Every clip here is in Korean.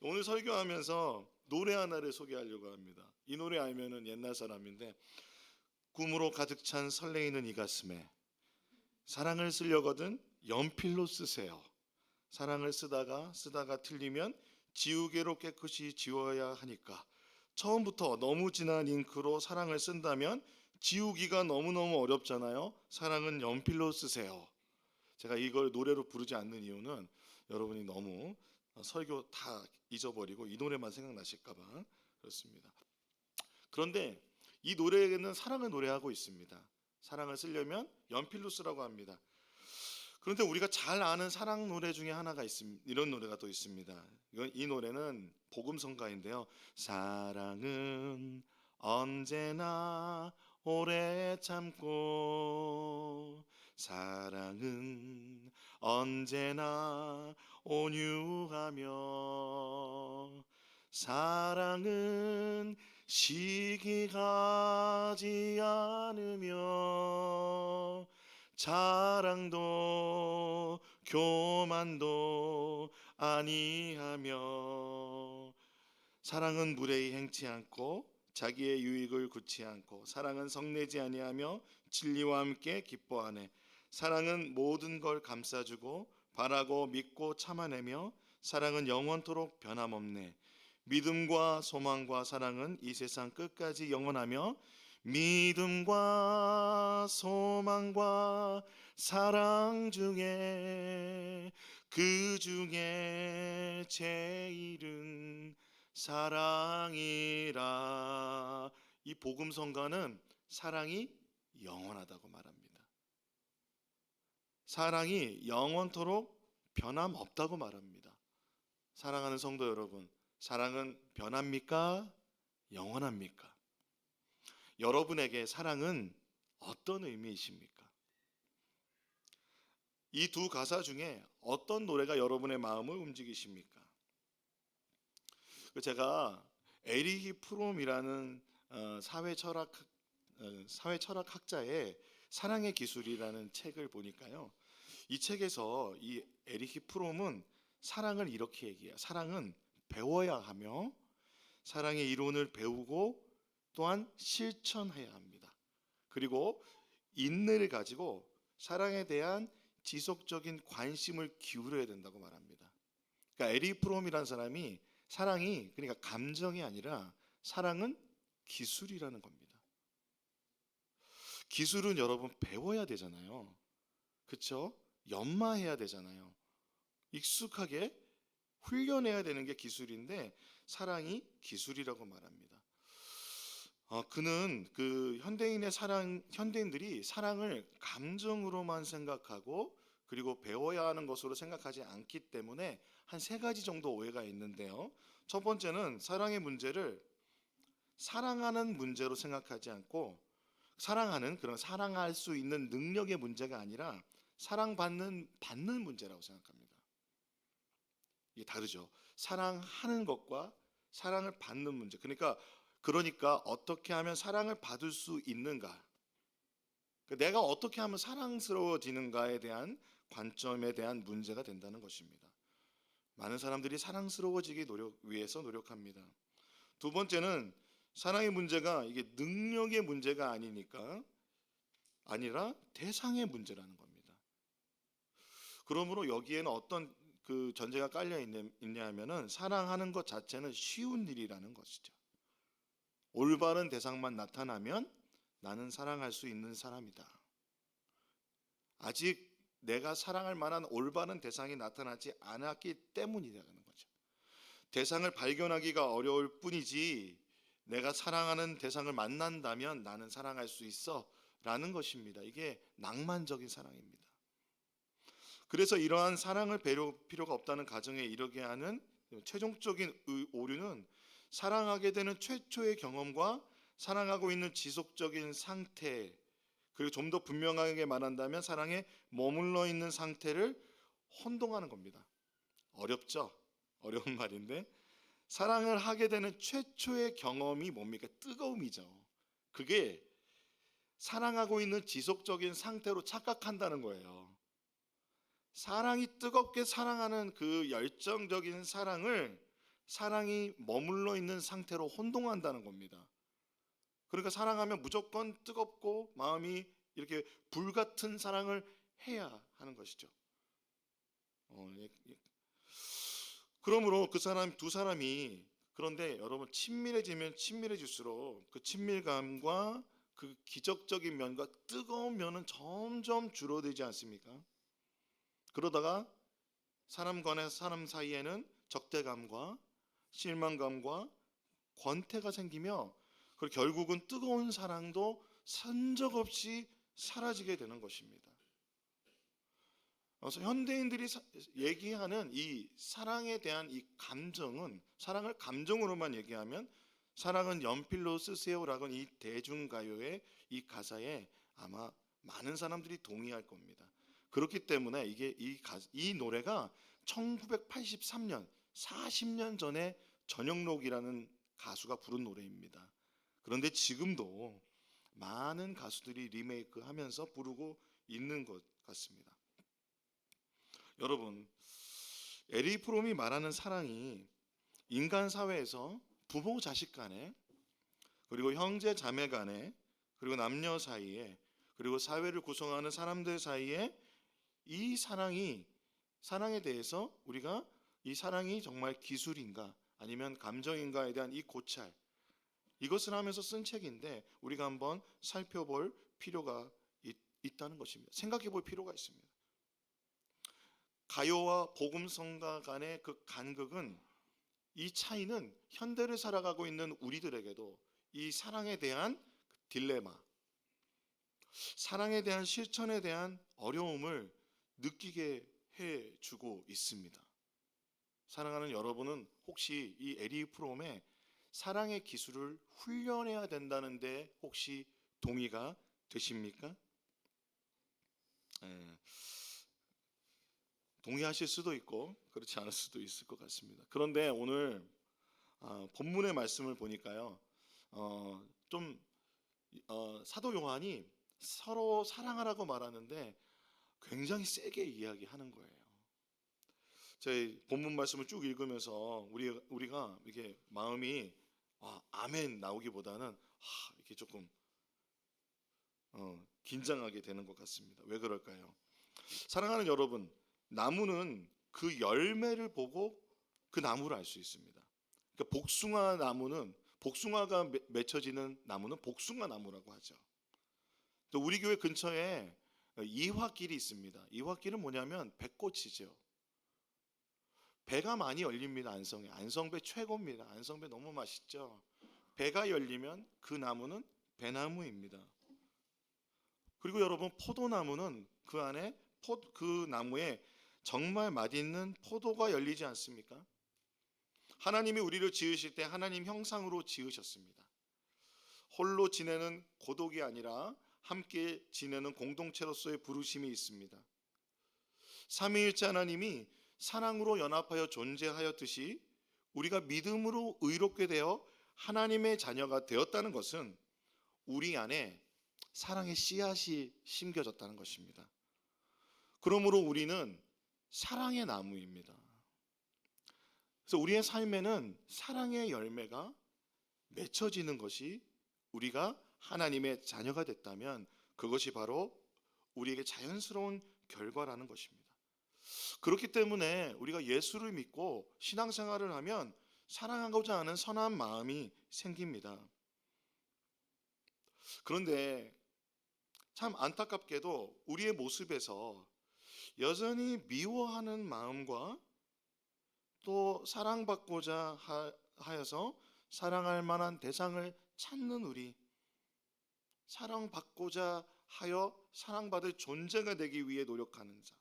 오늘 설교하면서 노래 하나를 소개하려고 합니다. 이 노래 알면은 옛날 사람인데, 꿈으로 가득 찬 설레이는 이 가슴에 사랑을 쓰려거든 연필로 쓰세요. 사랑을 쓰다가 틀리면 지우개로 깨끗이 지워야 하니까 처음부터 너무 진한 잉크로 사랑을 쓴다면 지우기가 너무너무 어렵잖아요. 사랑은 연필로 쓰세요. 제가 이걸 노래로 부르지 않는 이유는 여러분이 너무 설교 다 잊어버리고 이 노래만 생각나실까 봐 그렇습니다. 그런데 이 노래에는 사랑을 노래하고 있습니다. 사랑을 쓰려면 연필로 쓰라고 합니다. 그런데 우리가 잘 아는 사랑 노래 중에 하나가 있습니다. 이런 노래가 또 있습니다. 이 노래는 복음성가인데요. 사랑은 언제나 오래 참고 사랑은 언제나 온유하며 사랑은 시기 가지 않으며 자랑도 교만도 아니하며 사랑은 무례히 행치 않고 자기의 유익을 굳지 않고 사랑은 성내지 아니하며 진리와 함께 기뻐하네. 사랑은 모든 걸 감싸주고 바라고 믿고 참아내며 사랑은 영원토록 변함없네. 믿음과 소망과 사랑은 이 세상 끝까지 영원하며 믿음과 소망과 사랑 중에 그 중에 제일은 사랑이라. 이 복음성가는 사랑이 영원하다고 말합니다. 사랑이 영원토록 변함없다고 말합니다. 사랑하는 성도 여러분, 사랑은 변합니까? 영원합니까? 여러분에게 사랑은 어떤 의미이십니까? 이 두 가사 중에 어떤 노래가 여러분의 마음을 움직이십니까? 제가 에리히 프롬이라는 사회철학학자의 사랑의 기술이라는 책을 보니까요. 이 책에서 이 에리히 프롬은 사랑을 이렇게 얘기해요. 사랑은 배워야 하며 사랑의 이론을 배우고 또한 실천해야 합니다. 그리고 인내를 가지고 사랑에 대한 지속적인 관심을 기울여야 된다고 말합니다. 그러니까 에리 프롬이라는 사람이 사랑이 그러니까 감정이 아니라 사랑은 기술이라는 겁니다. 기술은 여러분 배워야 되잖아요. 그렇죠? 연마해야 되잖아요. 익숙하게 훈련해야 되는 게 기술인데 사랑이 기술이라고 말합니다. 그는 현대인들이 사랑을 감정으로만 생각하고 그리고 배워야 하는 것으로 생각하지 않기 때문에 한 세 가지 정도 오해가 있는데요. 첫 번째는 사랑의 문제를 사랑하는 문제로 생각하지 않고 그런 사랑할 수 있는 능력의 문제가 아니라 받는 문제라고 생각합니다. 이게 다르죠. 사랑하는 것과 사랑을 받는 문제. 그러니까 어떻게 하면 사랑을 받을 수 있는가? 내가 어떻게 하면 사랑스러워지는가에 대한 관점에 대한 문제가 된다는 것입니다. 많은 사람들이 사랑스러워지기 위해서 노력합니다. 두 번째는 사랑의 문제가 이게 능력의 문제가 아니라 대상의 문제라는 겁니다. 그러므로 여기에는 어떤 전제가 깔려 있냐 하면은 사랑하는 것 자체는 쉬운 일이라는 것이죠. 올바른 대상만 나타나면 나는 사랑할 수 있는 사람이다. 아직 내가 사랑할 만한 올바른 대상이 나타나지 않았기 때문이라는 거죠. 대상을 발견하기가 어려울 뿐이지 내가 사랑하는 대상을 만난다면 나는 사랑할 수 있어 라는 것입니다. 이게 낭만적인 사랑입니다. 그래서 이러한 사랑을 배울 필요가 없다는 가정에 이르게 하는 최종적인 오류는 사랑하게 되는 최초의 경험과 사랑하고 있는 지속적인 상태, 그리고 좀 더 분명하게 말한다면 사랑에 머물러 있는 상태를 혼동하는 겁니다. 어렵죠? 어려운 말인데 사랑을 하게 되는 최초의 경험이 뭡니까? 뜨거움이죠. 그게 사랑하고 있는 지속적인 상태로 착각한다는 거예요. 사랑이 뜨겁게 사랑하는 그 열정적인 사랑을 사랑이 머물러 있는 상태로 혼동한다는 겁니다. 그러니까 사랑하면 무조건 뜨겁고 마음이 이렇게 불같은 사랑을 해야 하는 것이죠. 그러므로 그 사람 두 사람이, 그런데 여러분, 친밀해지면 친밀해질수록 그 친밀감과 그 기적적인 면과 뜨거운 면은 점점 줄어들지 않습니까? 그러다가 사람 간의 사람 사이에는 적대감과 실망감과 권태가 생기며, 그리고 결국은 뜨거운 사랑도 산적없이 사라지게 되는 것입니다. 그래서 현대인들이 얘기하는 이 사랑에 대한 이 감정은, 사랑을 감정으로만 얘기하면 사랑은 연필로 쓰세요라고 이 대중가요의 이 가사에 아마 많은 사람들이 동의할 겁니다. 그렇기 때문에 이 노래가 1983년 40년 전에 전영록이라는 가수가 부른 노래입니다. 그런데 지금도 많은 가수들이 리메이크하면서 부르고 있는 것 같습니다. 여러분, 에리 프롬이 말하는 사랑이 인간 사회에서 부모 자식 간에, 그리고 형제 자매 간에, 그리고 남녀 사이에, 그리고 사회를 구성하는 사람들 사이에 이 사랑에 대해서 우리가 이 사랑이 정말 기술인가 아니면 감정인가에 대한 이 고찰, 이것을 하면서 쓴 책인데 우리가 한번 살펴볼 필요가 있다는 것입니다. 생각해 볼 필요가 있습니다. 가요와 복음성가 간의 그 간극은, 이 차이는 현대를 살아가고 있는 우리들에게도 이 사랑에 대한 딜레마, 사랑에 대한 실천에 대한 어려움을 느끼게 해주고 있습니다. 사랑하는 여러분은 혹시 이 에리 프롬의 사랑의 기술을 훈련해야 된다는데 혹시 동의가 되십니까? 동의하실 수도 있고 그렇지 않을 수도 있을 것 같습니다. 그런데 오늘 본문의 말씀을 보니까요, 좀 사도 요한이 서로 사랑하라고 말하는데 굉장히 세게 이야기하는 거예요. 저희 본문 말씀을 쭉 읽으면서 우리가 이렇게 마음이 아멘 나오기보다는 이렇게 조금 긴장하게 되는 것 같습니다. 왜 그럴까요? 사랑하는 여러분, 나무는 그 열매를 보고 그 나무를 알 수 있습니다. 그러니까 복숭아가 맺혀지는 나무는 복숭아 나무라고 하죠. 또 우리 교회 근처에 이화길이 있습니다. 이화길은 뭐냐면 배꽃이죠. 배가 많이 열립니다. 안성배 최고입니다. 안성배 너무 맛있죠. 배가 열리면 그 나무는 배나무입니다. 그리고 여러분, 포도나무는 그 안에 그 나무에 정말 맛있는 포도가 열리지 않습니까? 하나님이 우리를 지으실 때 하나님 형상으로 지으셨습니다. 홀로 지내는 고독이 아니라 함께 지내는 공동체로서의 부르심이 있습니다. 삼위일체 하나님이 사랑으로 연합하여 존재하였듯이 우리가 믿음으로 의롭게 되어 하나님의 자녀가 되었다는 것은 우리 안에 사랑의 씨앗이 심겨졌다는 것입니다. 그러므로 우리는 사랑의 나무입니다. 그래서 우리의 삶에는 사랑의 열매가 맺혀지는 것이, 우리가 하나님의 자녀가 됐다면 그것이 바로 우리에게 자연스러운 결과라는 것입니다. 그렇기 때문에 우리가 예수를 믿고 신앙생활을 하면 사랑하고자 하는 선한 마음이 생깁니다. 그런데 참 안타깝게도 우리의 모습에서 여전히 미워하는 마음과 또 사랑받고자 하여서 사랑할 만한 대상을 찾는 우리, 사랑받고자 하여 사랑받을 존재가 되기 위해 노력하는 자,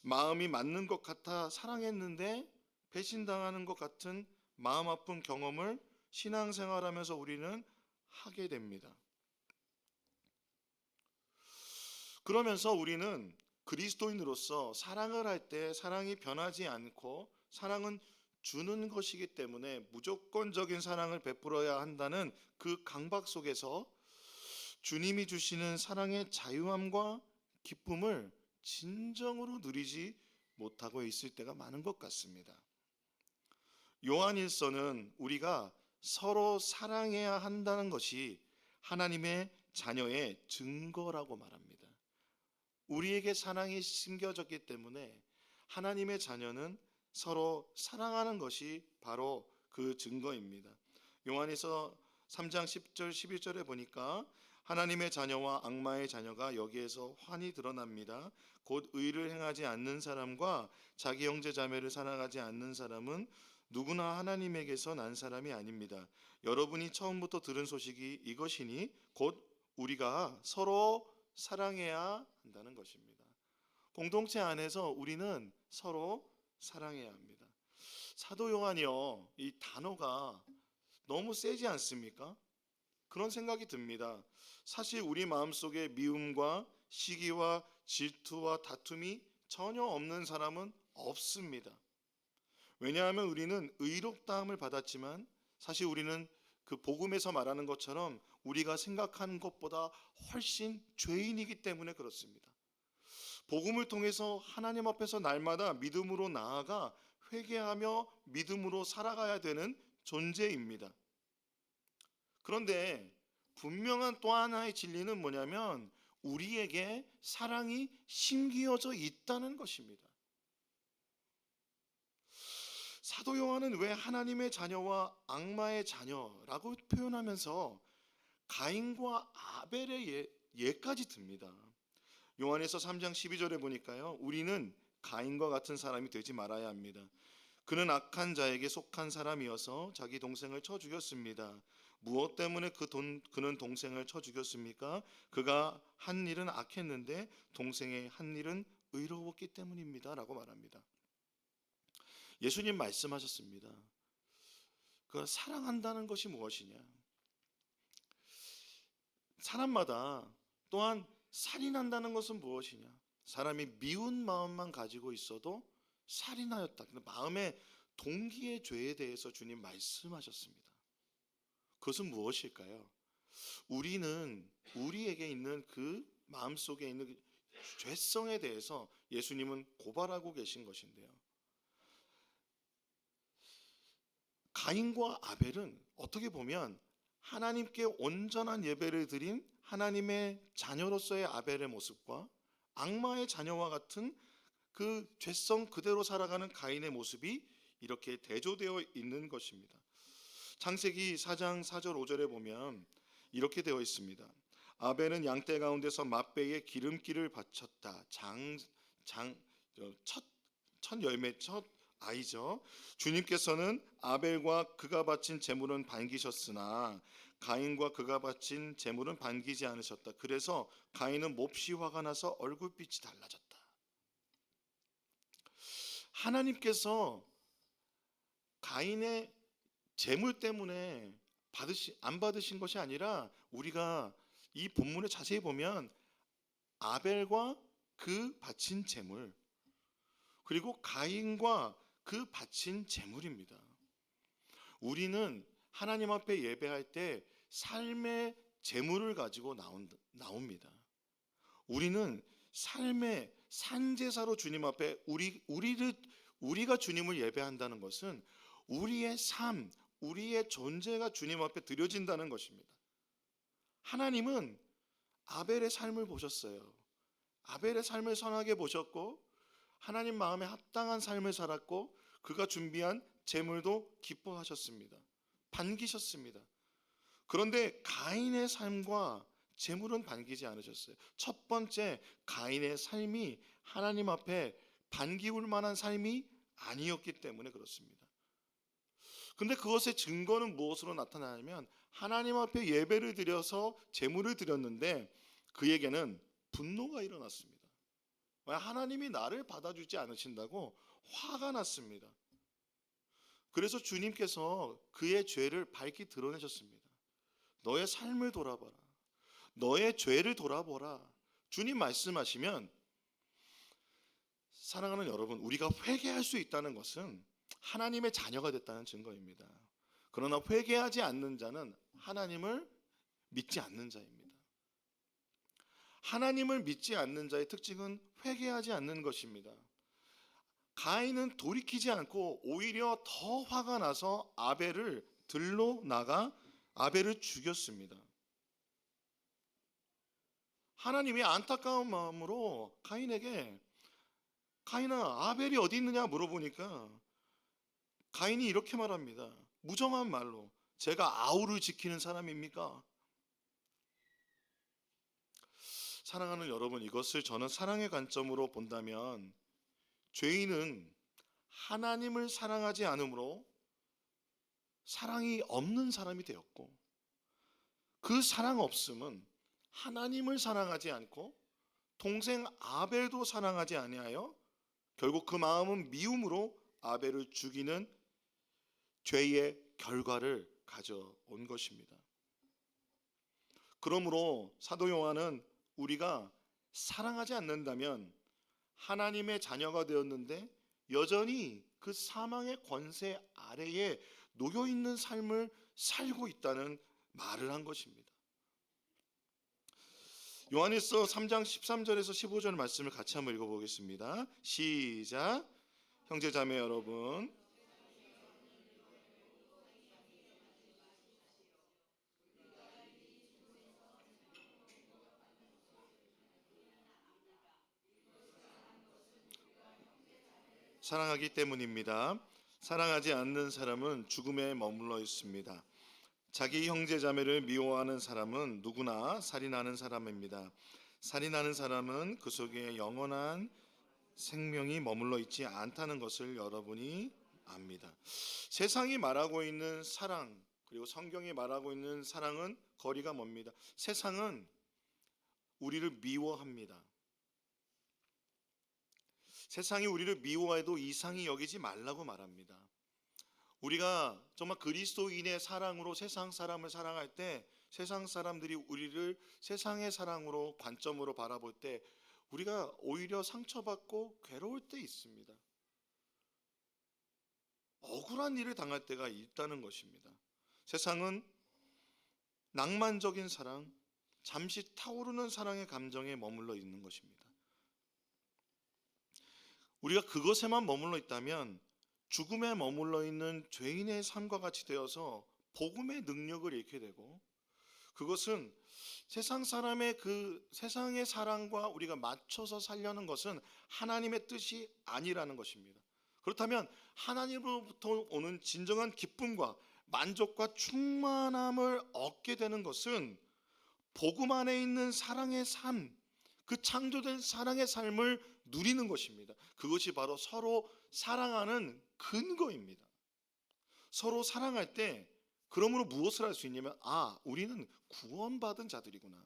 마음이 맞는 것 같아 사랑했는데 배신당하는 것 같은 마음 아픈 경험을 신앙생활하면서 우리는 하게 됩니다. 그러면서 우리는 그리스도인으로서 사랑을 할 때 사랑이 변하지 않고 사랑은 주는 것이기 때문에 무조건적인 사랑을 베풀어야 한다는 그 강박 속에서 주님이 주시는 사랑의 자유함과 기쁨을 진정으로 누리지 못하고 있을 때가 많은 것 같습니다. 요한일서는 우리가 서로 사랑해야 한다는 것이 하나님의 자녀의 증거라고 말합니다. 우리에게 사랑이 심겨졌기 때문에 하나님의 자녀는 서로 사랑하는 것이 바로 그 증거입니다. 요한일서 3장 10절 11절에 보니까 하나님의 자녀와 악마의 자녀가 여기에서 환히 드러납니다. 곧 의를 행하지 않는 사람과 자기 형제 자매를 사랑하지 않는 사람은 누구나 하나님에게서 난 사람이 아닙니다. 여러분이 처음부터 들은 소식이 이것이니 곧 우리가 서로 사랑해야 한다는 것입니다. 공동체 안에서 우리는 서로 사랑해야 합니다. 사도 요한이요, 이 단어가 너무 세지 않습니까? 그런 생각이 듭니다. 사실 우리 마음속에 미움과 시기와 질투와 다툼이 전혀 없는 사람은 없습니다. 왜냐하면 우리는 의롭다함을 받았지만 사실 우리는 그 복음에서 말하는 것처럼 우리가 생각하는 것보다 훨씬 죄인이기 때문에 그렇습니다. 복음을 통해서 하나님 앞에서 날마다 믿음으로 나아가 회개하며 믿음으로 살아가야 되는 존재입니다. 그런데 분명한 또 하나의 진리는 뭐냐면 우리에게 사랑이 심기어져 있다는 것입니다. 사도 요한은 왜 하나님의 자녀와 악마의 자녀라고 표현하면서 가인과 아벨의 예까지 듭니다. 요한에서 3장 12절에 보니까요, 우리는 가인과 같은 사람이 되지 말아야 합니다. 그는 악한 자에게 속한 사람이어서 자기 동생을 쳐 죽였습니다. 무엇 때문에 그는 동생을 쳐 죽였습니까? 그가 한 일은 악했는데 동생의 한 일은 의로웠기 때문입니다 라고 말합니다. 예수님 말씀하셨습니다. 그 사랑한다는 것이 무엇이냐? 사람마다 또한 살인한다는 것은 무엇이냐? 사람이 미운 마음만 가지고 있어도 살인하였다. 마음의 동기의 죄에 대해서 주님 말씀하셨습니다. 그것은 무엇일까요? 우리는 우리에게 있는 그 마음속에 있는 그 죄성에 대해서 예수님은 고발하고 계신 것인데요. 가인과 아벨은 어떻게 보면 하나님께 온전한 예배를 드린 하나님의 자녀로서의 아벨의 모습과 악마의 자녀와 같은 그 죄성 그대로 살아가는 가인의 모습이 이렇게 대조되어 있는 것입니다. 창세기 4장 4절 5절에 보면 이렇게 되어 있습니다. 아벨은 양떼 가운데서 맛배에 기름기를 바쳤다. 첫 열매 첫 아이죠. 주님께서는 아벨과 그가 바친 제물은 반기셨으나 가인과 그가 바친 제물은 반기지 않으셨다. 그래서 가인은 몹시 화가 나서 얼굴빛이 달라졌다. 하나님께서 가인의 제물 때문에 안 받으신 것이 아니라 우리가 이 본문을 자세히 보면 아벨과 그 바친 제물 그리고 가인과 그 바친 제물입니다. 우리는 하나님 앞에 예배할 때 삶의 제물을 가지고 나옵니다. 우리는 삶의 산제사로 주님 앞에 우리가 주님을 예배한다는 것은 우리의 삶, 우리의 존재가 주님 앞에 드려진다는 것입니다. 하나님은 아벨의 삶을 보셨어요. 아벨의 삶을 선하게 보셨고 하나님 마음에 합당한 삶을 살았고 그가 준비한 제물도 기뻐하셨습니다. 반기셨습니다. 그런데 가인의 삶과 제물은 반기지 않으셨어요. 첫 번째, 가인의 삶이 하나님 앞에 반기울 만한 삶이 아니었기 때문에 그렇습니다. 근데 그것의 증거는 무엇으로 나타나냐면 하나님 앞에 예배를 드려서 제물을 드렸는데 그에게는 분노가 일어났습니다. 왜 하나님이 나를 받아주지 않으신다고 화가 났습니다. 그래서 주님께서 그의 죄를 밝히 드러내셨습니다. 너의 삶을 돌아봐라. 너의 죄를 돌아보라. 주님 말씀하시면 사랑하는 여러분, 우리가 회개할 수 있다는 것은 하나님의 자녀가 됐다는 증거입니다. 그러나 회개하지 않는 자는 하나님을 믿지 않는 자입니다. 하나님을 믿지 않는 자의 특징은 회개하지 않는 것입니다. 가인은 돌이키지 않고 오히려 더 화가 나서 아벨을 들러 나가 아벨을 죽였습니다. 하나님이 안타까운 마음으로 가인에게, 가인아, 아벨이 어디 있느냐 물어보니까 가인이 이렇게 말합니다. 무정한 말로, 제가 아우를 지키는 사람입니까? 사랑하는 여러분, 이것을 저는 사랑의 관점으로 본다면 죄인은 하나님을 사랑하지 않으므로 사랑이 없는 사람이 되었고, 그 사랑 없음은 하나님을 사랑하지 않고 동생 아벨도 사랑하지 아니하여 결국 그 마음은 미움으로 아벨을 죽이는 죄의 결과를 가져온 것입니다. 그러므로 사도 요한은 우리가 사랑하지 않는다면 하나님의 자녀가 되었는데 여전히 그 사망의 권세 아래에 놓여 있는 삶을 살고 있다는 말을 한 것입니다. 요한일서 3장 13절에서 15절 말씀을 같이 한번 읽어보겠습니다. 시작. 형제 자매 여러분, 사랑하기 때문입니다. 사랑하지 않는 사람은 죽음에 머물러 있습니다. 자기 형제 자매를 미워하는 사람은 누구나 살인하는 사람입니다. 살인하는 사람은 그 속에 영원한 생명이 머물러 있지 않다는 것을 여러분이 압니다. 세상이 말하고 있는 사랑, 그리고 성경이 말하고 있는 사랑은 거리가 멉니다. 세상은 우리를 미워합니다. 세상이 우리를 미워해도 이상히 여기지 말라고 말합니다. 우리가 정말 그리스도인의 사랑으로 세상 사람을 사랑할 때 세상 사람들이 우리를 세상의 사랑으로 관점으로 바라볼 때 우리가 오히려 상처받고 괴로울 때 있습니다. 억울한 일을 당할 때가 있다는 것입니다. 세상은 낭만적인 사랑, 잠시 타오르는 사랑의 감정에 머물러 있는 것입니다. 우리가 그것에만 머물러 있다면 죽음에 머물러 있는 죄인의 삶과 같이 되어서 복음의 능력을 잃게 되고, 그것은 세상 사람의 그 세상의 사랑과 우리가 맞춰서 살려는 것은 하나님의 뜻이 아니라는 것입니다. 그렇다면 하나님으로부터 오는 진정한 기쁨과 만족과 충만함을 얻게 되는 것은 복음 안에 있는 사랑의 삶, 그 창조된 사랑의 삶을 누리는 것입니다. 그것이 바로 서로 사랑하는 근거입니다. 서로 사랑할 때 그러므로 무엇을 할 수 있냐면, 우리는 구원받은 자들이구나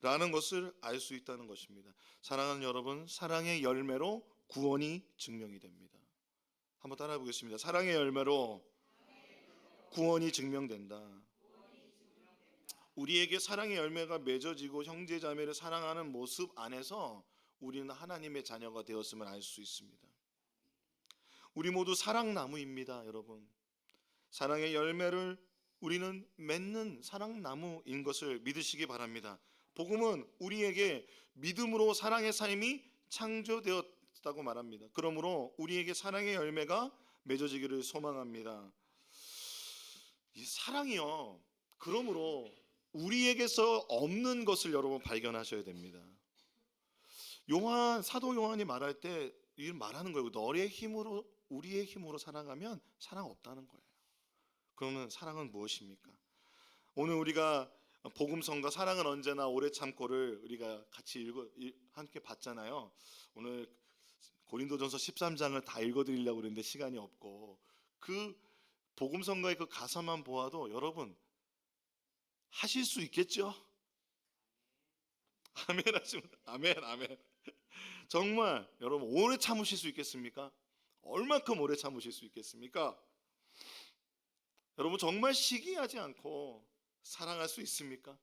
라는 것을 알 수 있다는 것입니다. 사랑하는 여러분, 사랑의 열매로 구원이 증명이 됩니다. 한번 따라해 보겠습니다. 사랑의 열매로 구원이 증명된다. 우리에게 사랑의 열매가 맺어지고 형제 자매를 사랑하는 모습 안에서 우리는 하나님의 자녀가 되었음을 알 수 있습니다. 우리 모두 사랑나무입니다, 여러분. 사랑의 열매를 우리는 맺는 사랑나무인 것을 믿으시기 바랍니다. 복음은 우리에게 믿음으로 사랑의 삶이 창조되었다고 말합니다. 그러므로 우리에게 사랑의 열매가 맺어지기를 소망합니다. 이 사랑이요, 그러므로 우리에게서 없는 것을 여러분 발견하셔야 됩니다. 사도 요한이 말할 때 이 말하는 거예요. 너의 힘으로, 우리의 힘으로 사랑하면 사랑 없다는 거예요. 그러면 사랑은 무엇입니까? 오늘 우리가 복음성과 사랑은 언제나 오래 참고를 우리가 같이 함께 봤잖아요. 오늘 고린도전서 13장을 다 읽어드리려고 그랬는데 시간이 없고, 그 복음성가의 그 가사만 보아도 여러분 하실 수 있겠죠? 아멘 하시면 아멘, 아멘. 정말 여러분 오래 참으실 수 있겠습니까? 얼만큼 오래 참으실 수 있겠습니까? 여러분 정말 시기하지 않고 사랑할 수 있습니까?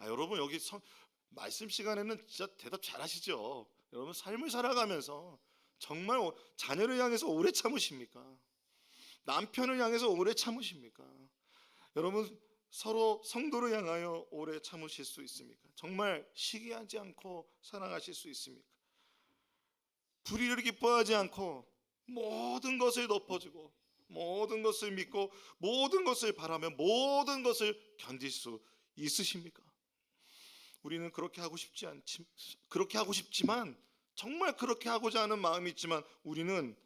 여러분 여기 말씀 시간에는 진짜 대답 잘하시죠? 여러분 삶을 살아가면서 정말 자녀를 향해서 오래 참으십니까? 남편을 향해서 오래 참으십니까? 여러분 서로 성도를 향하여 오래 참으실 수 있습니까? 정말 시기하지 않고 사랑하실 수 있습니까? 불의를 기뻐하지 않고 모든 것을 덮어주고 모든 것을 믿고 모든 것을 바라며 모든 것을 견딜 수 있으십니까? 우리는 그렇게 하고 싶지만 정말 그렇게 하고자 하는 마음이 있지만 우리는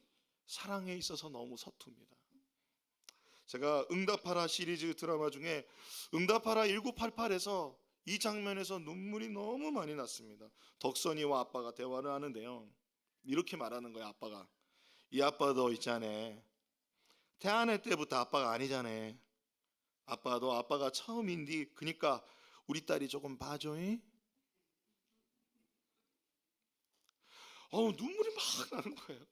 사랑에 있어서 너무 서툽니다. 제가 응답하라 시리즈 드라마 중에 응답하라 1988에서 이 장면에서 눈물이 너무 많이 났습니다. 덕선이와 아빠가 대화를 하는데요, 이렇게 말하는 거예요. 아빠가, 이 아빠도 있잖아, 태어날 때부터 아빠가 아니잖아. 아빠도 아빠가 처음인데 그러니까 우리 딸이 조금 봐줘잉. 눈물이 막 나는 거예요.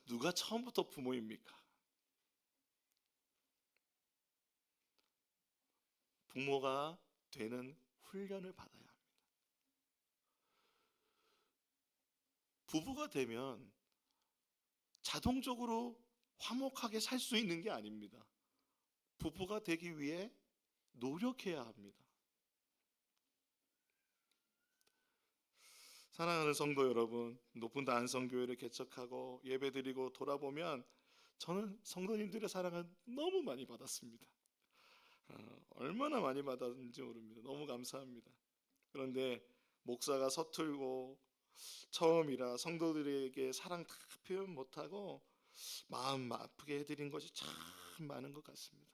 누가 처음부터 부모입니까? 부모가 되는 훈련을 받아야 합니다. 부부가 되면 자동적으로 화목하게 살 수 있는 게 아닙니다. 부부가 되기 위해 노력해야 합니다. 사랑하는 성도 여러분, 높은 안성교회를 개척하고 예배드리고 돌아보면 저는 성도님들의 사랑을 너무 많이 받았습니다. 얼마나 많이 받았는지 모릅니다. 너무 감사합니다. 그런데 목사가 서툴고 처음이라 성도들에게 사랑 다 표현 못하고 마음 아프게 해드린 것이 참 많은 것 같습니다.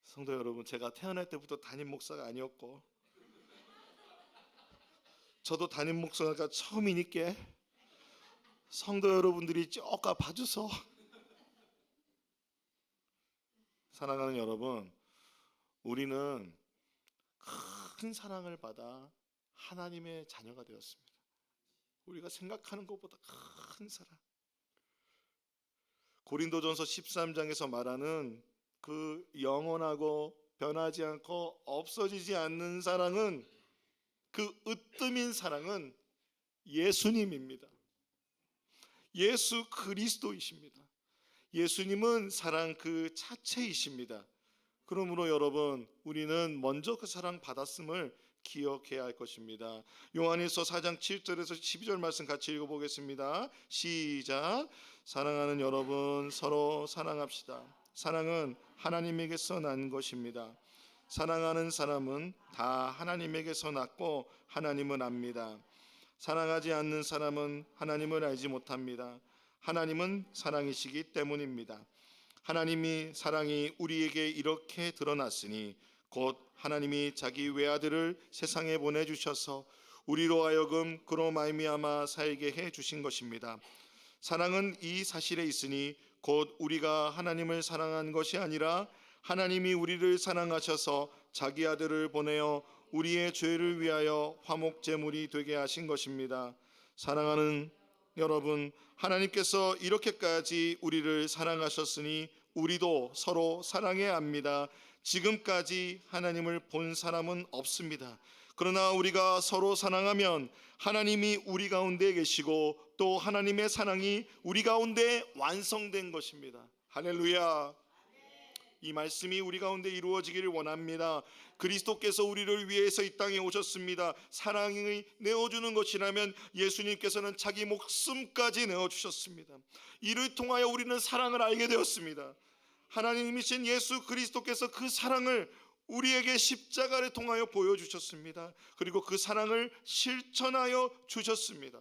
성도 여러분, 제가 태어날 때부터 담임 목사가 아니었고 저도 담임 목사가 처음이니까 성도 여러분들이 쪼까 봐줘서. 사랑하는 여러분, 우리는 큰 사랑을 받아 하나님의 자녀가 되었습니다. 우리가 생각하는 것보다 큰 사랑. 고린도전서 13장에서 말하는 그 영원하고 변하지 않고 없어지지 않는 사랑은, 그 으뜸인 사랑은 예수님입니다. 예수 그리스도이십니다. 예수님은 사랑 그 자체이십니다. 그러므로 여러분, 우리는 먼저 그 사랑 받았음을 기억해야 할 것입니다. 요한일서 4장 7절에서 12절 말씀 같이 읽어보겠습니다. 시작. 사랑하는 여러분, 서로 사랑합시다. 사랑은 하나님에게서 난 것입니다. 사랑하는 사람은 다 하나님에게서 났고 하나님은 압니다. 사랑하지 않는 사람은 하나님을 알지 못합니다. 하나님은 사랑이시기 때문입니다. 하나님이 사랑이 우리에게 이렇게 드러났으니 곧 하나님이 자기 외아들을 세상에 보내주셔서 우리로 하여금 그로 말미암아 살게 해 주신 것입니다. 사랑은 이 사실에 있으니 곧 우리가 하나님을 사랑한 것이 아니라 하나님이 우리를 사랑하셔서 자기 아들을 보내어 우리의 죄를 위하여 화목제물이 되게 하신 것입니다. 사랑하는 여러분, 하나님께서 이렇게까지 우리를 사랑하셨으니 우리도 서로 사랑해야 합니다. 지금까지 하나님을 본 사람은 없습니다. 그러나 우리가 서로 사랑하면 하나님이 우리 가운데 계시고 또 하나님의 사랑이 우리 가운데 완성된 것입니다. 할렐루야. 이 말씀이 우리 가운데 이루어지기를 원합니다. 그리스도께서 우리를 위해서 이 땅에 오셨습니다. 사랑이 내어주는 것이라면 예수님께서는 자기 목숨까지 내어주셨습니다. 이를 통하여 우리는 사랑을 알게 되었습니다. 하나님이신 예수 그리스도께서 그 사랑을 우리에게 십자가를 통하여 보여주셨습니다. 그리고 그 사랑을 실천하여 주셨습니다.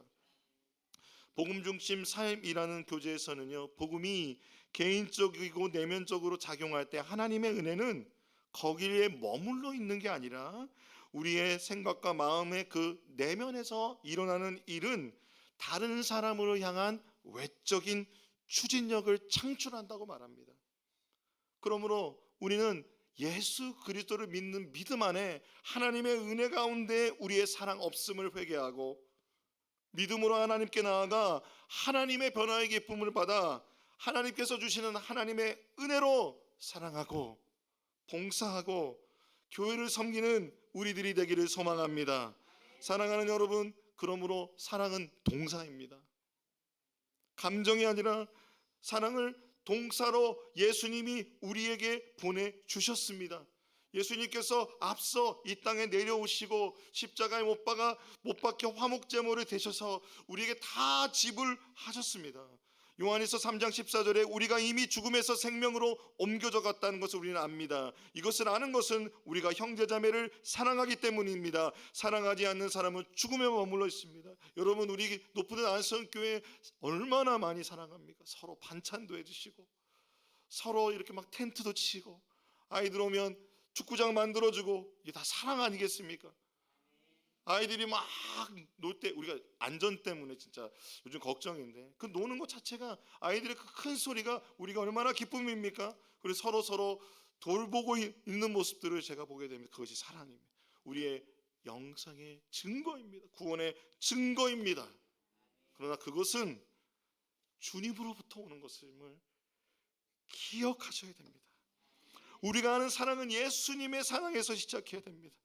복음 중심 삶이라는 교재에서는요, 복음이 개인적이고 내면적으로 작용할 때 하나님의 은혜는 거기에 머물러 있는 게 아니라 우리의 생각과 마음의 그 내면에서 일어나는 일은 다른 사람으로 향한 외적인 추진력을 창출한다고 말합니다. 그러므로 우리는 예수 그리스도를 믿는 믿음 안에 하나님의 은혜 가운데 우리의 사랑 없음을 회개하고 믿음으로 하나님께 나아가 하나님의 변화의 기쁨을 받아 하나님께서 주시는 하나님의 은혜로 사랑하고 봉사하고 교회를 섬기는 우리들이 되기를 소망합니다. 사랑하는 여러분, 그러므로 사랑은 동사입니다. 감정이 아니라 사랑을 동사로 예수님이 우리에게 보내주셨습니다. 예수님께서 앞서 이 땅에 내려오시고 십자가에 못 박혀 화목제물이 되셔서 우리에게 다 지불하셨습니다. 요한일서 3장 14절에 우리가 이미 죽음에서 생명으로 옮겨져 갔다는 것을 우리는 압니다. 이것을 아는 것은 우리가 형제자매를 사랑하기 때문입니다. 사랑하지 않는 사람은 죽음에 머물러 있습니다. 여러분, 우리 높은 안성교회 얼마나 많이 사랑합니까? 서로 반찬도 해주시고 서로 이렇게 막 텐트도 치고 아이들 오면 축구장 만들어주고, 이게 다 사랑 아니겠습니까? 아이들이 막 놀 때 우리가 안전 때문에 진짜 요즘 걱정인데, 그 노는 것 자체가, 아이들의 그 큰 소리가 우리가 얼마나 기쁨입니까? 그리고 서로 돌보고 있는 모습들을 제가 보게 됩니다. 그것이 사랑입니다. 우리의 영성의 증거입니다. 구원의 증거입니다. 그러나 그것은 주님으로부터 오는 것임을 기억하셔야 됩니다. 우리가 아는 사랑은 예수님의 사랑에서 시작해야 됩니다.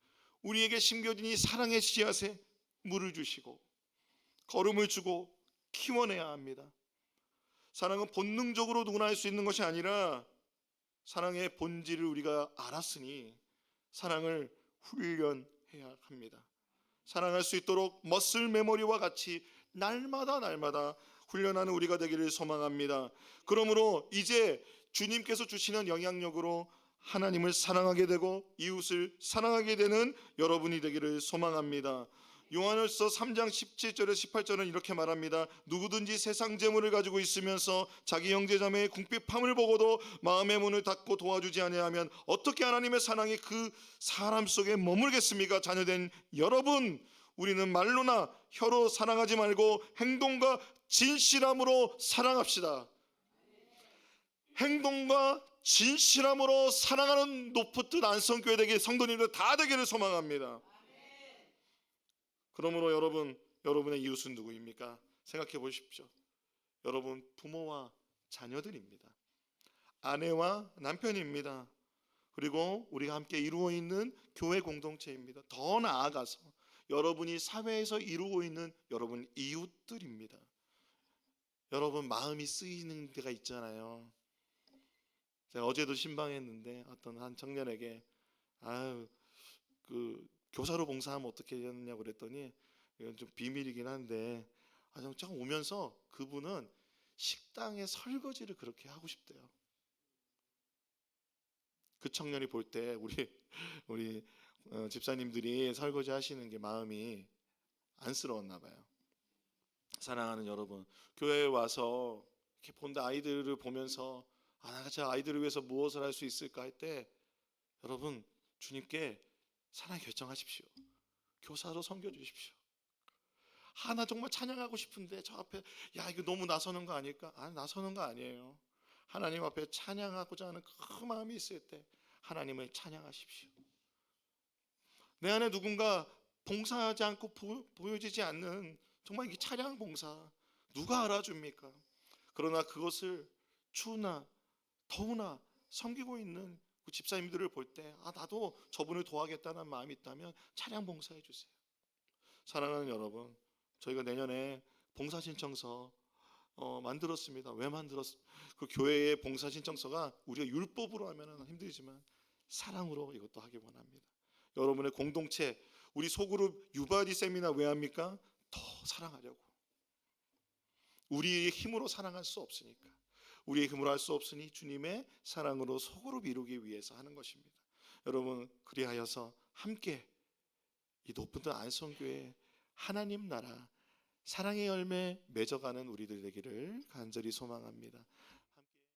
우리에게 심겨진 이 사랑의 씨앗에 물을 주시고 거름을 주고 키워내야 합니다. 사랑은 본능적으로 누구나 할 수 있는 것이 아니라 사랑의 본질을 우리가 알았으니 사랑을 훈련해야 합니다. 사랑할 수 있도록 머슬 메모리와 같이 날마다 훈련하는 우리가 되기를 소망합니다. 그러므로 이제 주님께서 주시는 영향력으로 하나님을 사랑하게 되고 이웃을 사랑하게 되는 여러분이 되기를 소망합니다. 요한일서 3장 17절에 18절은 이렇게 말합니다. 누구든지 세상 재물을 가지고 있으면서 자기 형제자매의 궁핍함을 보고도 마음의 문을 닫고 도와주지 아니하면 어떻게 하나님의 사랑이 그 사람 속에 머물겠습니까? 자녀된 여러분, 우리는 말로나 혀로 사랑하지 말고 행동과 진실함으로 사랑합시다. 행동과 진실함으로 사랑하는 높은 안성교회 되게 성도님들 다 되기를 소망합니다. 그러므로 여러분의 이웃은 누구입니까? 생각해 보십시오. 여러분 부모와 자녀들입니다. 아내와 남편입니다. 그리고 우리가 함께 이루어 있는 교회 공동체입니다. 더 나아가서 여러분이 사회에서 이루고 있는 여러분 이웃들입니다. 여러분 마음이 쓰이는 데가 있잖아요. 제가 어제도 신방했는데 어떤 한 청년에게 그 교사로 봉사하면 어떻게 되느냐고 그랬더니, 이건 좀 비밀이긴 한데 참 오면서 그분은 식당에 설거지를 그렇게 하고 싶대요. 그 청년이 볼 때 우리 집사님들이 설거지 하시는 게 마음이 안쓰러웠나 봐요. 사랑하는 여러분, 교회에 와서 이렇게 본다 아이들을 보면서 내가 저 아이들을 위해서 무엇을 할 수 있을까 할 때 여러분 주님께 사랑 결정하십시오. 교사로 섬겨주십시오. 나 정말 찬양하고 싶은데 저 앞에 이거 너무 나서는 거 아닐까? 나서는 거 아니에요. 하나님 앞에 찬양하고자 하는 그 마음이 있을 때 하나님을 찬양하십시오. 내 안에 누군가 봉사하지 않고 보여지지 않는 정말 이 찬양 봉사 누가 알아줍니까? 그러나 그것을 추나 더우나 섬기고 있는 그 집사님들을 볼 때 나도 저분을 도와야겠다는 마음이 있다면 찬양 봉사해 주세요. 사랑하는 여러분, 저희가 내년에 봉사 신청서 만들었습니다. 왜 만들었습니까? 그 교회의 봉사 신청서가 우리가 율법으로 하면 힘들지만 사랑으로 이것도 하기 원합니다. 여러분의 공동체, 우리 소그룹 유바디 세미나 왜 합니까? 더 사랑하려고. 우리의 힘으로 사랑할 수 없으니까. 우리의 힘으로 할 수 없으니 주님의 사랑으로 소그룹 이루기 위해서 하는 것입니다. 여러분, 그리하여서 함께 이 높은 안성교회 하나님 나라 사랑의 열매 맺어가는 우리들 되기를 간절히 소망합니다.